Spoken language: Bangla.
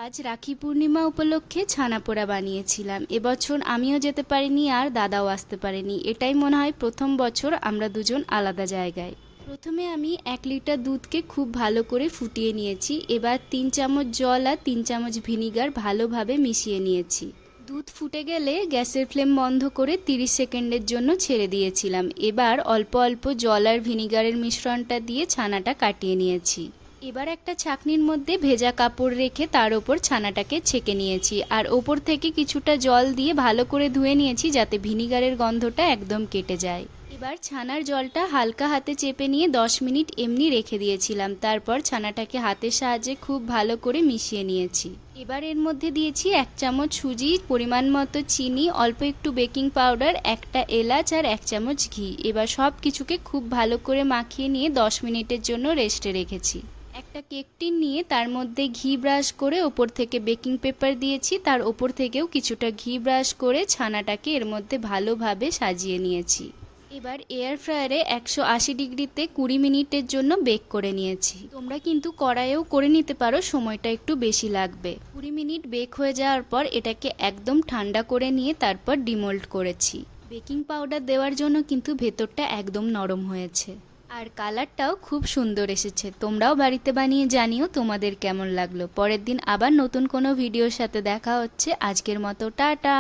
আজ রাখি পূর্ণিমা উপলক্ষে ছানাপোড়া বানিয়েছিলাম। এবছর আমিও যেতে পারিনি আর দাদাও আসতে পারেনি। এটাই মনে হয় প্রথম বছর আমরা দুজন আলাদা জায়গায়। প্রথমে আমি 1 লিটার দুধকে খুব ভালো করে ফুটিয়ে নিয়েছি। এবার 3 চামচ জল আর 3 চামচ ভিনিগার ভালোভাবে মিশিয়ে নিয়েছি। দুধ ফুটে গেলে গ্যাসের ফ্লেম বন্ধ করে 30 সেকেন্ডের জন্য ছেড়ে দিয়েছিলাম। এবার অল্প অল্প জল আর ভিনিগারের মিশ্রণটা দিয়ে ছানাটা কাটিয়ে নিয়েছি। এবার একটা ছাঁকনির মধ্যে ভেজা কাপড় রেখে তার ওপর ছানাটাকে ছেঁকে নিয়েছি আর ওপর থেকে কিছুটা জল দিয়ে ভালো করে ধুয়ে নিয়েছি যাতে ভিনিগারের গন্ধটা একদম কেটে যায়। এবার ছানার জলটা হালকা হাতে চেপে নিয়ে 10 মিনিট এমনি রেখে দিয়েছিলাম। তারপর ছানাটাকে হাতের সাহায্যে খুব ভালো করে মিশিয়ে নিয়েছি। এবার এর মধ্যে দিয়েছি 1 চামচ সুজি, পরিমাণ মতো চিনি, অল্প একটু বেকিং পাউডার, একটা এলাচ আর 1 চামচ ঘি। এবার সব কিছুকে খুব ভালো করে মাখিয়ে নিয়ে 10 মিনিটের জন্য রেস্টে রেখেছি। একটা কেক টিন নিয়ে তার মধ্যে ঘি ব্রাশ করে ওপর থেকে বেকিং পেপার দিয়েছি, তার ওপর থেকেও কিছুটা ঘি ব্রাশ করে ছানাটাকে এর মধ্যে ভালোভাবে সাজিয়ে নিয়েছি। এবার এয়ার ফ্রায়ারে 180 ডিগ্রিতে 20 মিনিটের জন্য বেক করে নিয়েছি। তোমরা কিন্তু কড়াইয়েও করে নিতে পারো, সময়টা একটু বেশি লাগবে। 20 মিনিট বেক হয়ে যাওয়ার পর এটাকে একদম ঠান্ডা করে নিয়ে তারপর ডিমোল্ড করেছি। বেকিং পাউডার দেওয়ার জন্য কিন্তু ভেতরটা একদম নরম হয়েছে আর কালারটাও খুব সুন্দর এসেছে। তোমরাও বাড়িতে বানিয়ে জানিও তোমাদের কেমন লাগলো। পরের দিন আবার নতুন কোনো ভিডিওর সাথে দেখা হচ্ছে। আজকের মতো টাটা।